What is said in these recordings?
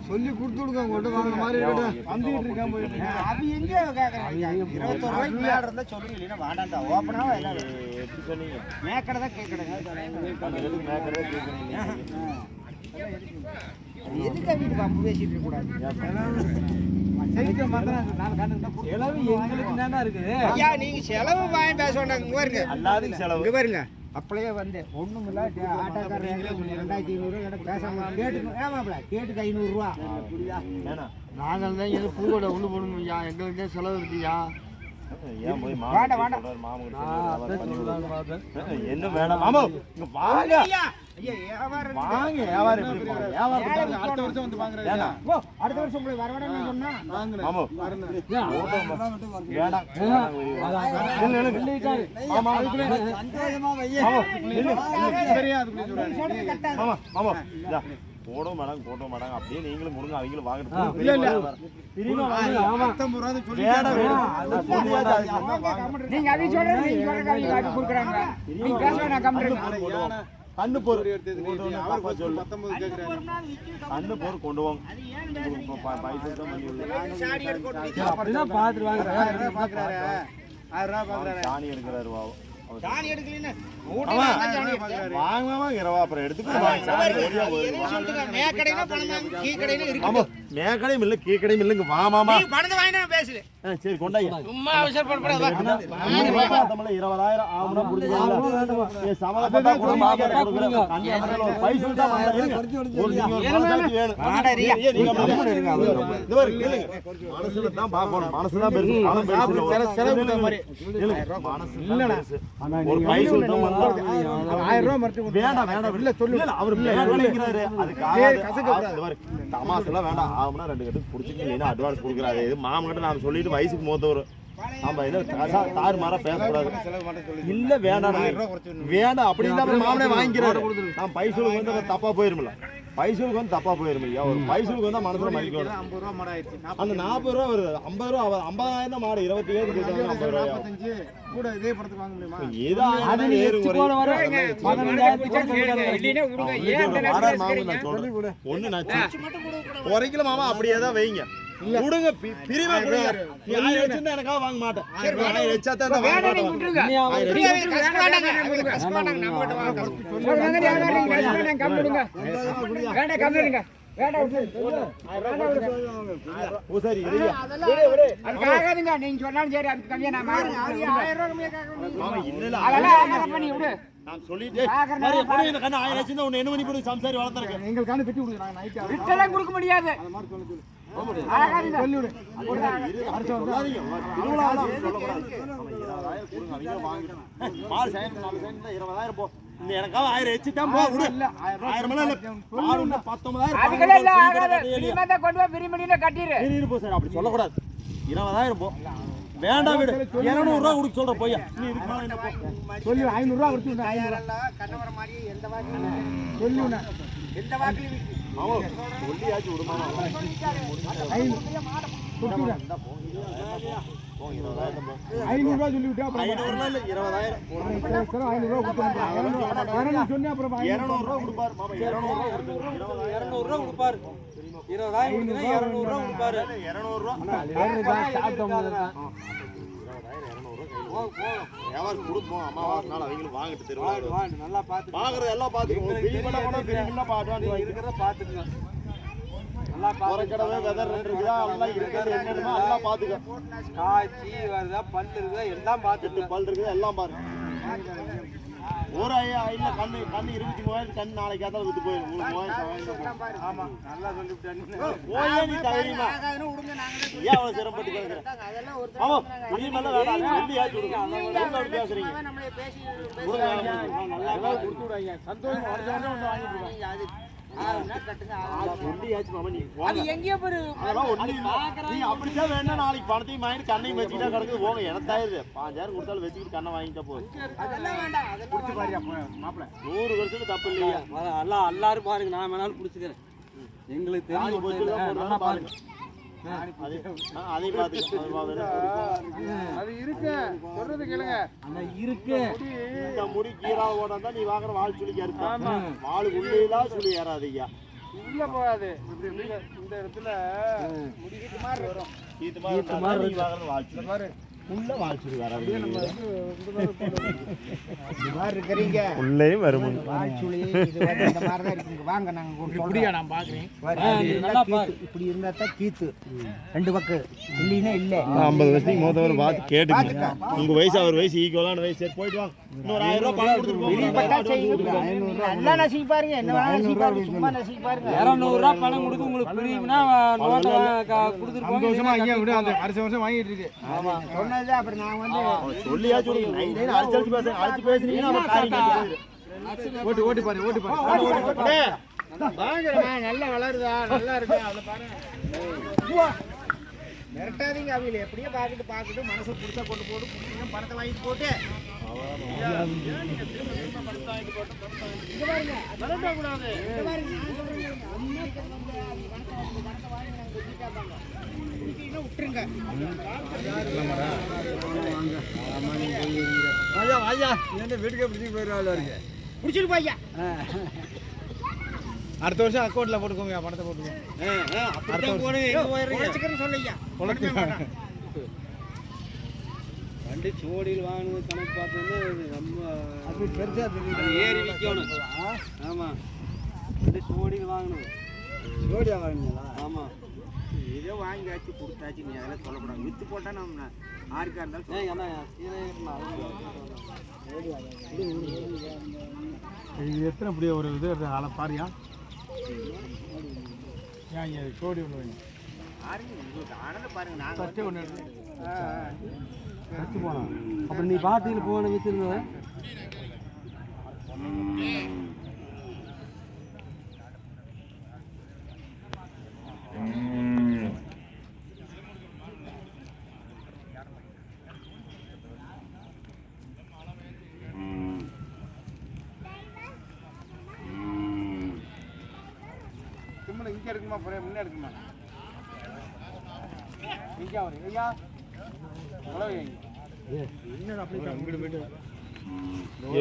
சொல்லி கொடுத்துடுங்க உங்கள்கிட்ட மாதிரி வந்துட்டு இருக்கேன் போயிட்டு அது எங்கே இருந்தா சொல்லுங்க இல்லைன்னா வாடாண்டா ஓப்பனா எப்படி சொன்னீங்க மேக்கடை தான் கேட்கணுங்க எதுக்கு வீட்டு பம்பு பேசிட்டு இருக்க கூடாது செலவு எங்களுக்கு தானே இருக்குது ஐயா நீங்க செலவு வாங்கி பேச வேண்டாம் இங்க பாருங்க அல்லாத செலவு இங்க பாருங்க அப்படியே வந்து ஒண்ணும் இல்ல ஆட்டோக்காரர் 2500 பேசாம கேட்டுக்கு 500 ரூபா நாங்கள் தான் எது பூவோட ஒண்ணு போடணும் ஐயா எங்களுக்கு செலவு இருக்குயா ஏன் போய் என்ன வேணாம் மாமா இங்க வாங்க வாங்க வியாபாரம் எப்படி போறீங்க வியாபாரம் அடுத்த வருஷம் வந்து வாங்குறீங்க அடுத்த வருஷம் உங்களுக்கு வர வேண்டாம்னு சொன்னா வாங்குறேன் ஆமா வேண்டாம் இல்ல மாமா சந்தோஷமா வையே மாமா மாமா போடோ மேடம் அப்படியே நீங்களும் முடுங்க அவங்களும் வாங்கிட்டு இல்ல திரும்ப வாங்க 19 ரூபாய் சொல்லி நீங்க அதை சொல்றீங்க நீங்க சொல்றீங்க அது குடுக்குறாங்க நீங்க பேச வேண்டாம் கம்பெனி கண்ணு போர் அவர் சொல்லு 19 கேக்குறாங்க கண்ணு போர் கொண்டு வாங்க பைசா தான் பண்ணி விடுங்க அப்படினா பாத்து வாங்குறாரு பாக்குறாரு 1000 ரூபாய் பாக்குறாரு சாணி எடுக்கறாரு வாவோ சாணி எடுக்கலனா வாங்குவாங்க இரவா அப்புறம் எடுத்துக்கோ மேக்கடைனா பணம் கீ கடையில இருக்கு ஆமா மேக்கடையும் இல்ல கீ கடையும் இல்லங்க வா மாமா நீ பணத்தை வாங்கினா பேசுல சரி கொண்டாங்க சும்மா அவசரப்படக்கூடாது 20000 ஆவனா புடிச்சீங்க ஏ சமதப்பட்டா கூட மாமா கொடுக்குறேன் கண்ணாமல ஒரு பைசா தான் வாங்குறீங்க ஒரு மாசத்துக்கு வேணும் ஆடறியா நீங்க இது வரை கேளுங்க மனசுல தான் பாக்கணும் மனசு தான் பெருசு பணம் பெருசு செலவு பண்ண மாதிரி மனசு இல்லடா ஒரு பைசா தான் வந்தா 1000 ரூபாய் மறந்து வேண்டாம் இல்ல சொல்லு இல்ல அவர் மேக்கடைங்கறாரு அதுக்கு தமாசல வேண்டாம் ஆவனா ரெண்டு கட்டு புடிச்சிங்க இல்லனா அட்வான்ஸ் கொடுக்குறாரு இது மாமா கிட்ட நான் சொல்லிட்டு வயசுக்கு மூத்தவர் ஆமா இல்ல தார் மாற பேச கூடாது இல்ல வேண்டாம் வேண்டாம் அப்படி இல்ல மாமனே வாங்கிக்கிறாரு நான் பைசலுக்கு வந்து தப்பா போயிரும்ல பைசலுக்கு வந்து தப்பா போயிரும் ஐயா ஒரு பைசலுக்கு வந்தா மனசுல மதிக்கணும் 50 ரூபாய் மாட ஆயிடுச்சு அந்த 40 ரூபாய் வருது 50 ரூபாய் 50000 மாட 27 கேட்டாங்க 50 ரூபாய் 45 கூட இதே படத்துக்கு வாங்க முடியுமா ஏதா அது ஏறு போன வர 15000 இல்லனா உடுங்க ஏன் அந்த மாமா நான் சொல்றேன் ஒண்ணு நான் குறைக்கல மாமா அப்படியே தான் வைங்க குடுங்க பிரிமா குடுங்க நீ 1000 வெச்சிருந்தா எனக்கா வாங்க மாட்டேன் சரி 1000 வெச்சா தான் வேணா நீ குடுங்க நீ கஷ்டமாட்டாங்க நம்ம கிட்ட வாங்க சொல்லுங்க நீங்க கஷ்டமாட்டாங்க கம் குடுங்க வேணா கம் குடுங்க வேணா ஓ சரி விடு அது ஆகாதுங்க நீங்க சொன்னாலும் சரி அதுக்கு கம்மியா நான் 1000 ரூபாய் கம்மியா கேக்குறேன் மாமா இல்ல அதெல்லாம் பண்ணி விடு நான் சொல்லிட்டே சரி போடு இந்த கண்ண 1000 வெச்சிருந்தா உன்னை என்ன பண்ணி போடு சம்சாரி வளர்த்தறேன் நீங்கள் கண்ணு வெட்டி விடுங்க நான் நைட் விட்டலாம் கொடுக்க முடியாது அது மாதிரி சொல்லு சொல்லு அடுத்த சொல்லாதீங்க திருவிழால சொல்லக்கூடாது 20000 கொடுங்க அவங்க வாங்கிட்டு மால் சைன் 4 சைன் 20000 போ இந்த எனக்காக 1000 எச்சிட்டாம் போ விடு இல்ல 1000 மணி இல்ல பாரு 19000 அதுக்கே இல்ல ஆகாது பிரிமத கொண்டு போய் பிரிமணில கட்டிரு பிரிரு போ சார் அப்படி சொல்ல கூடாது 20000 போ வேண்டாம் விடு 200 ரூபாய் கொடுக்க சொல்ற போய்யா நீ இதுக்கு மேல என்ன போ சொல்லு 500 ரூபாய் கொடுத்து 500 கண்ணவர மாதிரி எந்த வாக்கு சொல்லுனா எந்த வாக்கு ஆமா சொல்லியாச்சு விடுமா 500 கொடுத்துடா போ 500 ரூபாய் சொல்லி விட்டா அப்புறம் 500 ரூபாய் இல்ல 20000 சரி 500 ரூபாய் கொடுத்து வரணும் சொன்னே அப்புறம் 200 ரூபாய் கொடுப்பார் மாமா 200 ரூபாய் கொடுப்பார் 20000 கொடுத்தா 200 ரூபாய் கொடுப்பாரு 200 ரூபாய் சாப்பிட்டோம் யார் கொடுப்போம் அம்மாவாசை நாள் அவங்களுக்கு வாங்கிட்டு தருவாங்க நல்லா பார்த்து வாங்குறது எல்லாம் பார்த்துக்கோங்க பிரிமண கூட பிரிமண அட்வான்ஸ் இருக்கிறத பார்த்துக்கங்க நல்லா பாரு கடவே வெதர் இருக்குதா எல்லாம் இருக்குது என்னமா எல்லாம் பாத்துக்க காச்சி வருதா பல்லு இருக்குதா எல்லாம் பார்த்துட்டு பல் இருக்குது எல்லாம் பாரு ஒரு இல்ல கண்ணு 23000 கண்ணு நாளைக்கு அதான் வித்து போயிடும் உங்களுக்கு ஆமா நல்லா சொல்லிட்டேன் போயே நீ தைரியமா விடுங்க நாங்க ஏன் அவ்வளவு சிரமப்பட்டு கேக்குறேன் அதெல்லாம் ஒரு ஆமா புரியல வேண்டாம் சொல்லி ஆச்சு விடுங்க நல்லா பேசுறீங்க நம்மளே பேசி நல்லா கொடுத்து விடுங்க சந்தோஷம் வரஜானே ஒன்னு வாங்கிட்டு போங்க நாளைக்கு பணத்தையும் வாங்கிட்டு கண்ணையும் வச்சுக்கிட்டா கிடக்குது போங்க எனத்தாயிருது 5000 கொடுத்தாலும் வச்சுக்கிட்டு கண்ணை வாங்கிட்டா போகுது 100 வருஷத்துக்கு தப்பு இல்லையா எல்லாரும் பாருங்க நான் வேணாலும் பிடிச்சிக்கிறேன் எங்களுக்கு தெரிஞ்சு பாருங்க அதை பார்த்து அது இருக்கு சொல்றது கேளுங்க அந்த இருக்கு இந்த முடி கீரா ஓடம் தான் நீ வாங்குற வால் சுழிக்கா இருக்கு வால் உள்ளேதான் சுழி ஏறாது ஐயா உள்ள போகாது இந்த இடத்துல முடிக்கிட்டு மாதிரி வரும் இது மாதிரி நீ வாங்குற வால் சுழி பாரு உள்ள வால் சுழி வராது இந்த மாதிரி இருக்கறீங்க உள்ளேயும் வரும் வால் சுழி இது வந்து இந்த மாதிரி தான் இருக்குங்க வாங்க நாங்க இப்படியா நான் பாக்குறேன் நல்லா பாரு இப்படி இருந்தா தான் கீத்து ரெண்டு பக்கம் இல்லைன்னா இல்ல 50 வயசுக்கு மொதல்ல பார்த்து கேட்டுங்க உங்க வயசு அவர் வயசு ஈக்குவலான வயசு சரி போயிட்டு வாங்க இன்னொரு 1000 ரூபாய் பணம் கொடுத்துட்டு நல்லா நசிக்கு பாருங்க என்ன வேணா நசிக்கு பாருங்க சும்மா நசிக்கு பாருங்க 200 ரூபாய் பணம் கொடுத்து உங்களுக்கு பிரியும்னா நோட்டை கொடுத்துட்டு சந்தோஷமா ஐயா விட அந்த வருஷம் வாங்கிட்டு இருக்கு ஆமா சொன்னது அப்புறம் நான் வந்து சொல்லியா சொல்லி நைட் அடிச்சு பேசுறேன் அடிச்சு பேசுனீங்கன்னா நம்ம காரியம் கேட்டு ஓட்டி பாரு நல்லா வளருதா நல்லா இருக்கு அத பாருங்க மிரட்டாதீங்க அவில எப்படியே பாக்கிட்டு மனசு புடிச்சா கொண்டு போடு புடிச்சா பணத்தை வாங்கிட்டு போட்டு இங்க பாருங்க மிரட்ட கூடாது இங்க பாருங்க அம்மா பணத்தை வாங்கி நான் குடிக்காதாங்க குடிக்கீனா விட்டுருங்க ஐயா ஐயா என்ன வீட்டுக்கே பிடிச்சி போயிடுறாள் இருக்கு புடிச்சிட்டு போய்யா அடுத்த வருஷம் அக்கௌண்ட்ல போட்டுக்கோங்க பணத்தை போட்டுக்கோங்க அடுத்த போறீங்க சொல்லையா வண்டி சோடியில் வாங்கினது கணக்கு பார்த்தோன்னா நம்ம அது பெருசா தெரியும் ஏறி விற்கணும் ஆமாம் வண்டி சோடியில் வாங்கினது சோடியா வாங்கினீங்களா ஆமாம் இதே வாங்கியாச்சு கொடுத்தாச்சு நீ அதெல்லாம் சொல்லக்கூடாது வித்து போட்டா நம்ம ஆருக்கா இருந்தாலும் இது எத்தனை இப்படி ஒரு இது ஆளை பாரியா ஏன் கோடி ஒன்று வேணும் ஆனந்த பாருங்க நாங்கள் ஃபஸ்ட்டு ஒன்று வச்சு போனோம் அப்புறம் நீ பாட்டியில் போன வித்துருந்தது இங்கே இருக்குமா முன்னே இருக்குமா இங்கே வரும் ஐயா உழவு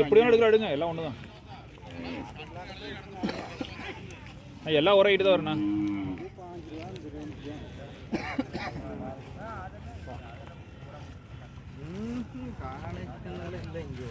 எப்படி எடுக்கலாம் எடுங்க எல்லாம் ஒன்று தான் எல்லாம் ஒரே இட்டு தான் வரண்ணா காலைக்கு இந்த இங்கே